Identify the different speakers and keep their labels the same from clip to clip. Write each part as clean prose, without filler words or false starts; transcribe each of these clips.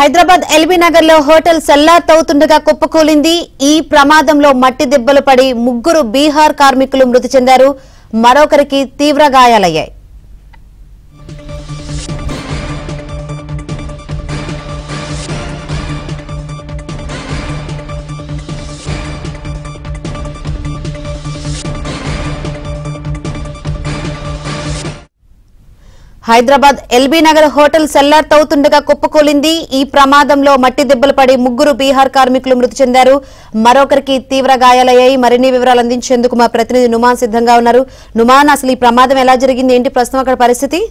Speaker 1: Hyderabad LB Nagar లో hotel సెల్లార్తవుతుండగా కుప్పకూలింది. ఈ ప్రమాదంలో మట్టి దెబ్బలు పడి ముగ్గురు బీహార్ కార్మికులు మృతి చెందారు. మరొకరికి తీవ్ర గాయాలయ్యాయి. హైదరాబాద్ ఎల్బీ నగర్ హోటల్ సెల్లార్తవుతుండగా కుప్పకూలింది. ఈ ప్రమాదంలో మట్టి దెబ్బలు పడి ముగ్గురు బీహార్ కార్మికులు మృతి చెందారు. మరొకరికి తీవ్ర గాయాలయ్యాయి. మరిన్ని వివరాలు అందించేందుకు మా ప్రతినిధి నుమాన్ సిద్ధంగా ఉన్నారు. నుమాన్, అసలు ఈ ప్రమాదం ఎలా జరిగింది, ఏంటి ప్రస్తుతం అక్కడ పరిస్థితి?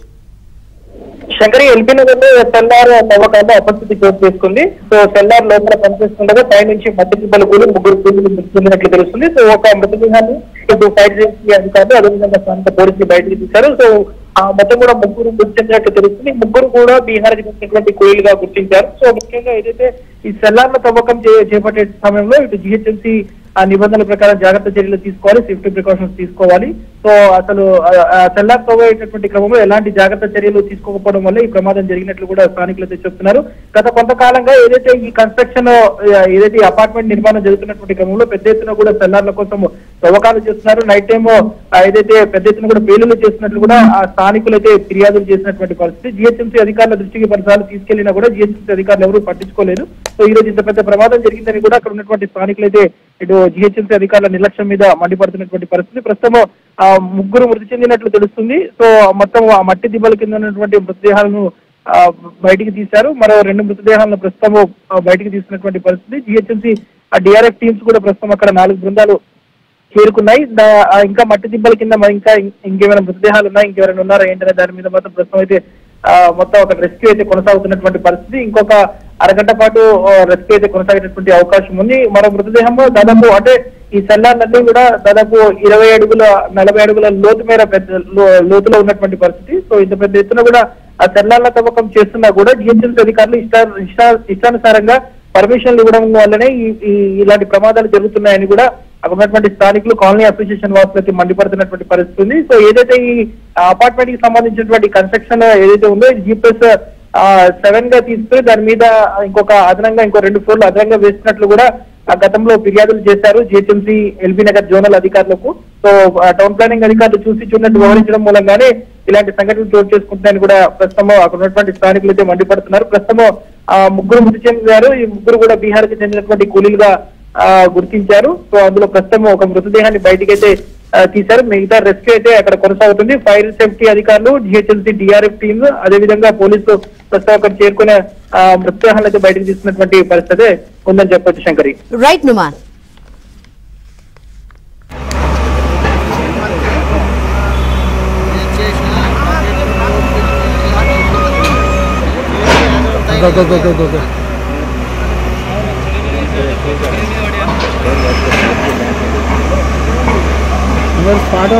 Speaker 2: శంకరి, ఎల్బీ నగర్ లో సెల్లార్ తవ్వకాల్లో అపరిస్థితి చోటు చేసుకుంది. సో సెల్లార్ లోపల పనిచేస్తుండగా పై నుంచి మట్టి దెబ్బలు కూలి ముగ్గురు కూలీలు మృతి చెందినట్లు తెలుస్తుంది. సో ఒక మృతదేహాన్ని ఫైర్ సేఫ్టీ అధికారులు అదేవిధంగా స్థానిక పోలీసులు బయటకు తీశారు. సో ఆ మొత్తం కూడా ముగ్గురు మృతి చెందినట్లు తెలుస్తుంది. ముగ్గురు కూడా బీహార్ కి చెందినటువంటి కూలీలుగా గుర్తించారు. సో ముఖ్యంగా ఏదైతే ఈ సెల్లార్ల తవ్వకం చేపట్టే సమయంలో ఇటు జిహెచ్ఎంసీ ఆ నిబంధనల ప్రకారం జాగ్రత్త చర్యలు తీసుకోవాలి, సేఫ్టీ ప్రికాషన్స్ తీసుకోవాలి. సో అసలు సెల్లార్ తవ్వేటటువంటి క్రమంలో ఎలాంటి జాగ్రత్త చర్యలు తీసుకోకపోవడం వల్ల ఈ ప్రమాదం జరిగినట్లు కూడా స్థానికులు అయితే చెప్తున్నారు. గత కొంతకాలంగా ఏదైతే ఈ కన్స్ట్రక్షన్ ఏదైతే అపార్ట్మెంట్ నిర్మాణం జరుగుతున్నటువంటి క్రమంలో పెద్ద ఎత్తున కూడా సెల్లార్ల కోసం తవ్వకాలు చేస్తున్నారు. నైట్ టైమ్ ఏదైతే పెద్ద ఎత్తున కూడా పేలులు చేస్తున్నట్లు కూడా ఆ స్థానికులు అయితే ఫిర్యాదులు చేసినటువంటి పరిస్థితి. జిహెచ్ఎంసీ అధికారుల దృష్టికి పలుసార్లు తీసుకెళ్లినా కూడా జిహెచ్ఎంసీ అధికారులు ఎవరూ పట్టించుకోలేదు. సో ఈ రోజు ఇంత పెద్ద ప్రమాదం జరిగిందని కూడా అక్కడ ఉన్నటువంటి స్థానికులు అయితే ఇటు జిహెచ్ఎంసీ అధికారుల నిర్లక్ష్యం మీద మండిపడుతున్నటువంటి పరిస్థితి. ప్రస్తుతం ముగ్గురు మృతి చెందినట్లు తెలుస్తుంది. సో మొత్తం ఆ మట్టి దిబ్బల కింద ఉన్నటువంటి మృతదేహాలను బయటికి తీశారు. మరో 2 మృతదేహాలను ప్రస్తుతం బయటికి తీసినటువంటి పరిస్థితి. జిహెచ్ఎంసీ డిఆర్ఎఫ్ టీమ్స్ కూడా ప్రస్తుతం అక్కడ 4 బృందాలు చేరుకున్నాయి. ఇంకా మట్టి దిబ్బల కింద ఇంకా ఇంకేమైనా మృతదేహాలు ఉన్నాయి, ఇంకెవరైనా ఉన్నారా ఏంటనే దాని మీద మాత్రం ప్రస్తుతం అయితే మొత్తం ఒక రెస్క్యూ అయితే కొనసాగుతున్నటువంటి పరిస్థితి. ఇంకొక అరగంట పాటు రెస్క్యూ అయితే కొనసాగేటటువంటి అవకాశం ఉంది. మరో మృతదేహం దాదాపు అంటే ఈ సెల్లార్లన్నీ కూడా దాదాపు 20 అడుగుల 40 అడుగుల లోతు మేర లోతులో ఉన్నటువంటి పరిస్థితి. సో ఇంత పెద్ద ఎత్తున కూడా ఆ సెల్లార్ల తవ్వకం చేస్తున్నా కూడా జిహెచ్ఎంసీ అధికారులు ఇష్టానుసారంగా పర్మిషన్లు ఇవ్వడం వల్లనే ఇలాంటి ప్రమాదాలు జరుగుతున్నాయని కూడా అక్కడ ఉన్నటువంటి స్థానికులు కాలనీ అసోసియేషన్ వాసులకి మండిపడుతున్నటువంటి పరిస్థితి ఉంది. సో ఏదైతే ఈ అపార్ట్మెంట్ కి సంబంధించినటువంటి కన్స్ట్రక్షన్ ఏదైతే ఉందో ఇది G+7 గా తీసుకుని దాని మీద ఇంకొక అదనంగా 2 ఫ్లోర్లు అదనంగా వేస్తున్నట్లు కూడా గతంలో ఫిర్యాదులు చేశారు జిహెచ్ఎంసీ ఎల్బీ నగర్ జోనల్ అధికారులకు. సో టౌన్ ప్లానింగ్ అధికారులు చూడనట్టు వ్యవహరించడం మూలంగానే ఇలాంటి సంఘటనలు చోటు చేసుకుంటాయని కూడా ప్రస్తుతం అక్కడ ఉన్నటువంటి స్థానికులు అయితే మండిపడుతున్నారు. ప్రస్తుతం ముగ్గురు మృతి చెందారు. ఈ ముగ్గురు కూడా బీహార్ కి చెందినటువంటి కూలీలుగా గుర్తించారు. సో అందులో ప్రస్తుతం ఒక మృతదేహాన్ని బయటకైతే తీశారు. మిగతా రెస్క్యూ అయితే అక్కడ కొనసాగుతుంది. ఫైర్ సేఫ్టీ అధికారులు, జిహెచ్ఎంసీ డిఆర్ఎఫ్ టీమ్, అదేవిధంగా పోలీసులు ప్రస్తుతం అక్కడ చేరుకునే మృతదేహాలను అయితే బయటకు తీస్తున్నటువంటి పరిస్థితి ఉందని చెప్పొచ్చు. శంకరి,
Speaker 1: రైట్ నుమాన్.
Speaker 3: स्पॉट